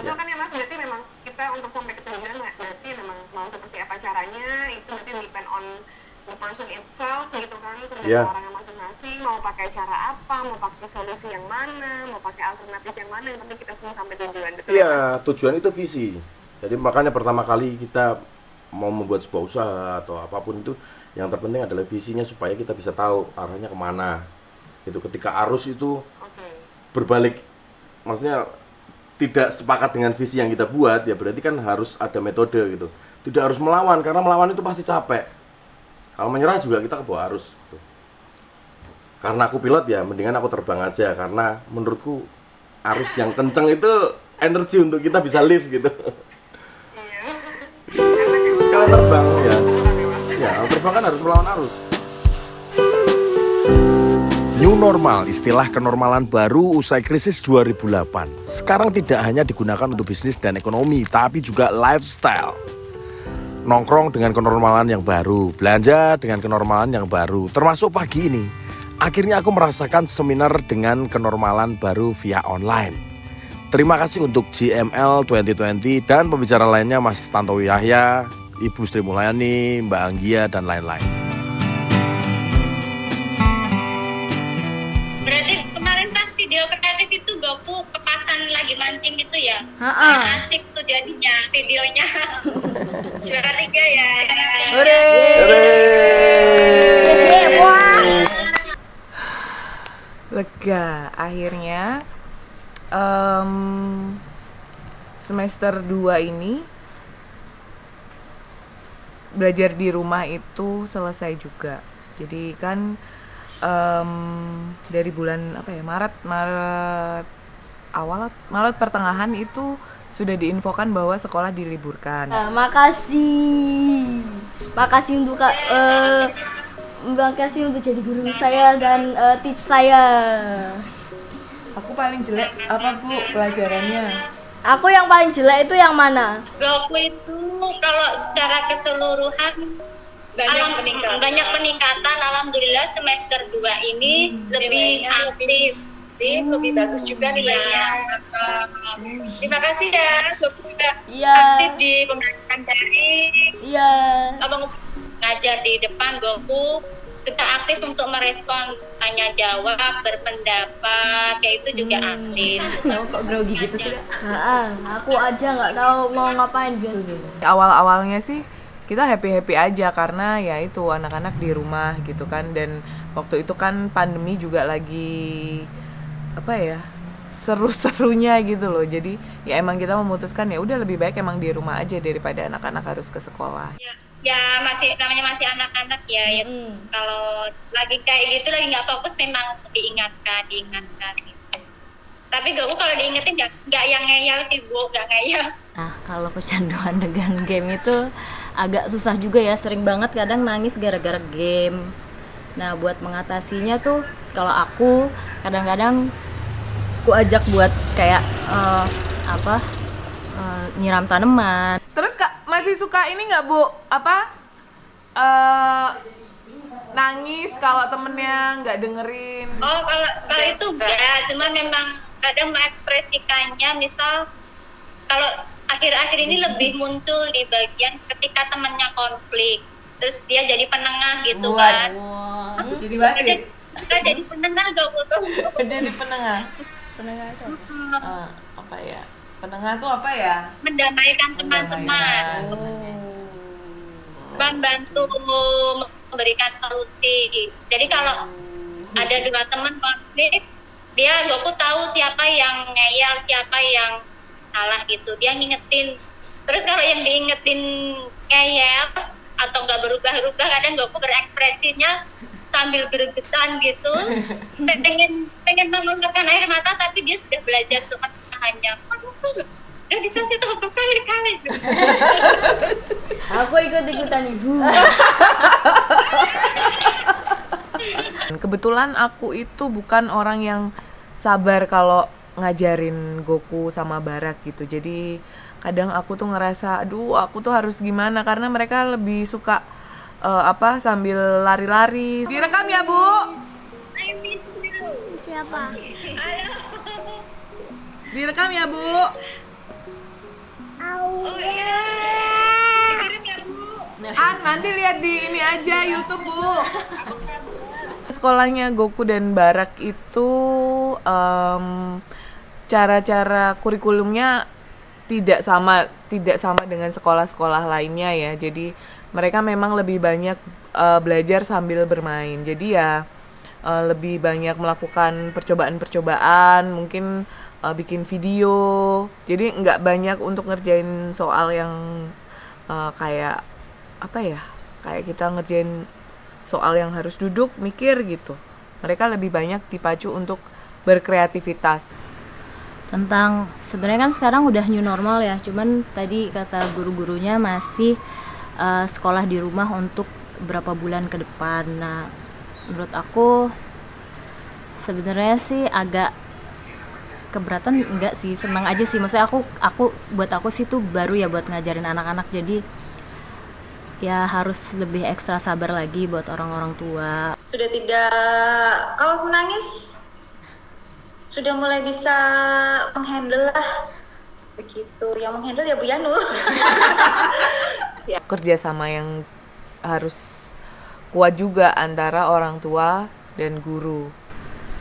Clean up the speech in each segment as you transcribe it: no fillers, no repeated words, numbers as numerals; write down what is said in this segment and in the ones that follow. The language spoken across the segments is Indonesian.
betul kan ya Mas, berarti memang kita untuk sampai ke tujuan berarti memang mau seperti apa caranya itu berarti depend on the person itself gitu kan, tergantung orangnya masing-masing mau pakai cara apa, mau pakai solusi yang mana, mau pakai alternatif yang mana, yang penting kita semua sampai tujuan. Betul ya Mas? Tujuan itu visi. Jadi makanya pertama kali kita mau membuat sebuah usaha atau apapun itu, yang terpenting adalah visinya supaya kita bisa tahu arahnya kemana. Itu ketika arus itu berbalik, maksudnya tidak sepakat dengan visi yang kita buat, ya berarti kan harus ada metode gitu. Tidak harus melawan, karena melawan itu pasti capek. Kalau menyerah juga kita ke bawah arus gitu. Karena aku pilot ya, mendingan aku terbang aja, karena menurutku arus yang kenceng itu energi untuk kita bisa lift gitu. Sekali terbang ya. Ya, terbang kan harus melawan arus. New normal, istilah kenormalan baru usai krisis 2008. Sekarang tidak hanya digunakan untuk bisnis dan ekonomi, tapi juga lifestyle. Nongkrong dengan kenormalan yang baru, belanja dengan kenormalan yang baru, termasuk pagi ini. Akhirnya aku merasakan seminar dengan kenormalan baru via online. Terima kasih untuk GML 2020 dan pembicara lainnya Mas Tantowi Yahya, Ibu Sri Mulyani, Mbak Anggia, dan lain-lain. Berarti kemarin pas video kreatif itu Goku kepasan lagi mancing gitu ya? Asik tuh jadinya videonya. Juara 3 ya. Lega, akhirnya semester 2 ini belajar di rumah itu selesai juga. Jadi kan dari bulan Maret pertengahan itu sudah diinfokan bahwa sekolah diliburkan. Makasih untuk jadi guru saya dan tips saya. Aku paling jelek apa Bu pelajarannya? Aku yang paling jelek itu yang mana? Goku itu kalau secara keseluruhan banyak peningkatan. Alhamdulillah semester 2 ini lebih aktif. Lebih bagus juga nilainya. Terima kasih ya, Goku sudah aktif di pembelajaran daring. Iya. Abang ngajar di depan, Goku kita aktif untuk merespon tanya jawab, berpendapat, kayak itu juga aktif. Kok grogi gitu sih? Aku aja nggak tahu mau ngapain biasa. Awal-awalnya sih kita happy aja karena ya itu anak-anak di rumah gitu kan, dan waktu itu kan pandemi juga lagi seru-serunya gitu loh. Jadi ya emang kita memutuskan ya udah lebih baik emang di rumah aja daripada anak-anak harus ke sekolah. Ya masih anak-anak ya. Kalau lagi kayak gitu lagi nggak fokus memang diingatkan gitu. Tapi Goku kalau diingetin nggak yang ngeyel sih Bu, nggak ngeyel. Nah kalau kecanduan dengan game itu agak susah juga ya, sering banget kadang nangis gara-gara game. Nah buat mengatasinya tuh kalau aku kadang-kadang aku ajak buat kayak nyiram tanaman. Terus Kak masih suka ini nggak Bu nangis kalau temennya nggak dengerin? Oh kalau itu enggak, cuma memang kadang mengekspresikannya, misal kalau akhir-akhir ini lebih muncul di bagian ketika temennya konflik, terus dia jadi penengah gitu kan. Jadi wasit. Kita jadi penengah Goku tuh. Jadi penengah itu apa ya? Penengah tuh apa ya? Mendamaikan teman-teman. Membantu memberikan solusi. Jadi kalau ada 2 teman konflik, Goku tahu siapa yang ngeyel, siapa yang salah gitu. Dia ngingetin. Terus kalau yang diingetin ngeyel atau nggak berubah-ubah, kadang Goku berekspresinya sambil gregetan gitu. pengen mengeluarkan air mata, tapi dia sudah belajar untuk menahannya. Udah dikasih tahu berkali-kali. Aku ikut-ikutan Ibu. Kebetulan aku itu bukan orang yang sabar kalau ngajarin Goku sama Barak gitu. Jadi kadang aku tuh ngerasa aduh aku tuh harus gimana, karena mereka lebih suka sambil lari-lari. Direkam ya Bu? Siapa? Direkam ya Bu? Oh iya. Dikirim ya Bu. Nanti lihat di ini aja YouTube, Bu. Sekolahnya Goku dan Barak itu cara-cara kurikulumnya tidak sama dengan sekolah-sekolah lainnya ya. Jadi mereka memang lebih banyak belajar sambil bermain. Jadi ya lebih banyak melakukan percobaan-percobaan, mungkin bikin video. Jadi nggak banyak untuk ngerjain soal yang kayak apa ya? Kayak kita ngerjain soal yang harus duduk mikir gitu. Mereka lebih banyak dipacu untuk berkreativitas. Tentang sebenarnya kan sekarang udah new normal ya, cuman tadi kata guru-gurunya masih sekolah di rumah untuk berapa bulan ke depan. Nah, menurut aku sebenarnya sih agak keberatan, enggak sih, senang aja sih. Maksudnya buat aku sih tuh baru ya buat ngajarin anak-anak, jadi ya harus lebih ekstra sabar lagi buat orang-orang tua. Sudah tidak, kalau menangis sudah mulai bisa menghandle lah, begitu. Yang menghandle ya Bu Yanu. Kerjasama yang harus kuat juga antara orang tua dan guru.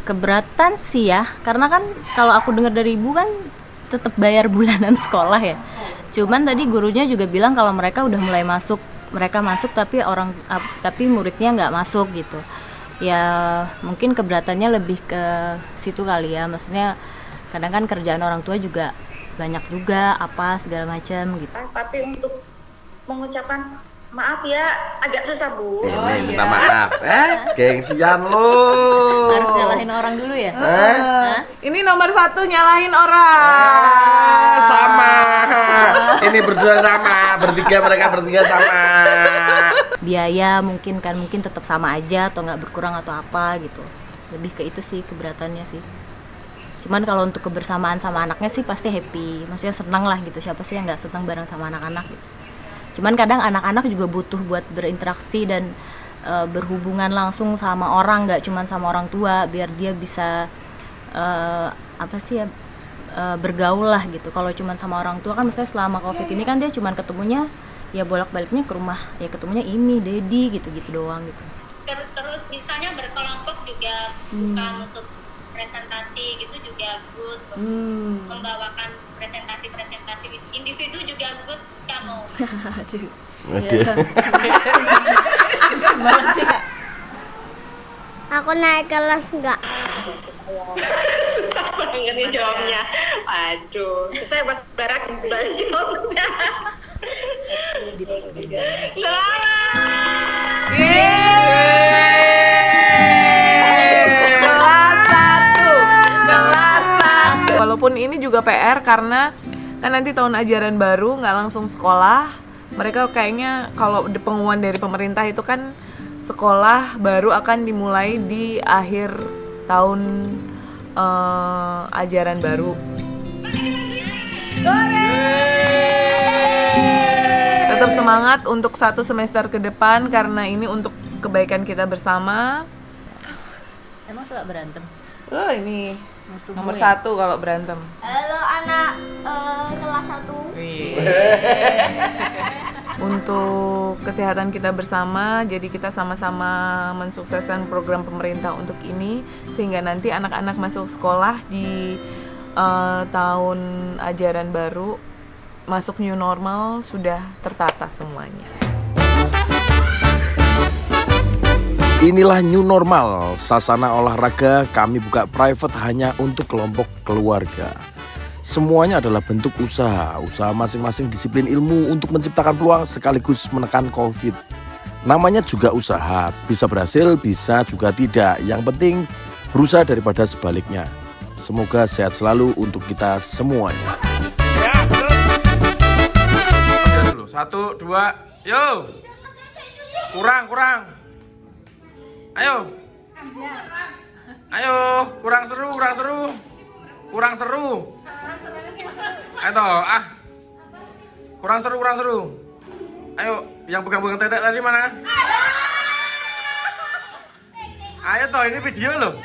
Keberatan sih ya, karena kan kalau aku dengar dari ibu kan tetap bayar bulanan sekolah ya. Cuman tadi gurunya juga bilang kalau mereka udah mulai mereka masuk tapi muridnya nggak masuk gitu. Ya mungkin keberatannya lebih ke situ kali ya, maksudnya kadang kan kerjaan orang tua juga banyak juga apa segala macam gitu. Tapi untuk mengucapkan maaf ya agak susah Bu. Minta maaf. Gengsian lo. Harus nyalahin orang dulu ya? Ini nomor 1 nyalahin orang. Sama. Ini berdua sama, mereka bertiga sama. Biaya mungkin tetap sama aja atau nggak berkurang atau apa gitu. Lebih ke itu sih keberatannya sih. Cuman kalau untuk kebersamaan sama anaknya sih pasti happy, maksudnya senang lah gitu. Siapa sih yang nggak senang bareng sama anak-anak gitu. Cuman kadang anak-anak juga butuh buat berinteraksi dan berhubungan langsung sama orang, nggak cuman sama orang tua, biar dia bisa bergaul lah gitu. Kalau cuman sama orang tua kan misalnya selama COVID ini kan dia cuman ketemunya ya bolak-baliknya ke rumah, ya ketemunya ini Dedi gitu-gitu doang gitu. Terus misalnya berkelompok juga bukan untuk presentasi gitu juga good. Membawakan presentasi individu juga good kamu. Aku naik kelas enggak? Susah banget nih jawabnya. Aduh, saya pas Barak jawabnya. Kelas 1. Walaupun ini juga PR karena kan nanti tahun ajaran baru nggak langsung sekolah. Mereka kayaknya kalau pengumuman dari pemerintah itu kan sekolah baru akan dimulai di akhir tahun ajaran baru. Tetap semangat untuk 1 semester ke depan karena ini untuk kebaikan kita bersama. Emang suka berantem? Ini Musuh nomor gue ya? 1 kalau berantem. Halo anak kelas 1. Untuk kesehatan kita bersama, jadi kita sama-sama mensukseskan program pemerintah untuk ini sehingga nanti anak-anak masuk sekolah di tahun ajaran baru, masuk new normal sudah tertata semuanya. Inilah new normal, sasana olahraga kami buka private hanya untuk kelompok keluarga. Semuanya adalah bentuk usaha masing-masing disiplin ilmu untuk menciptakan peluang sekaligus menekan COVID. Namanya juga usaha, bisa berhasil, bisa juga tidak. Yang penting berusaha daripada sebaliknya. Semoga sehat selalu untuk kita semuanya. Ya, dulu. 1, 2, yo. Kurang. Ayo, kurang seru. Ayo toh, kurang seru. Ayo, yang pegang-pegang tetek tadi mana? Ayo toh, ini video loh.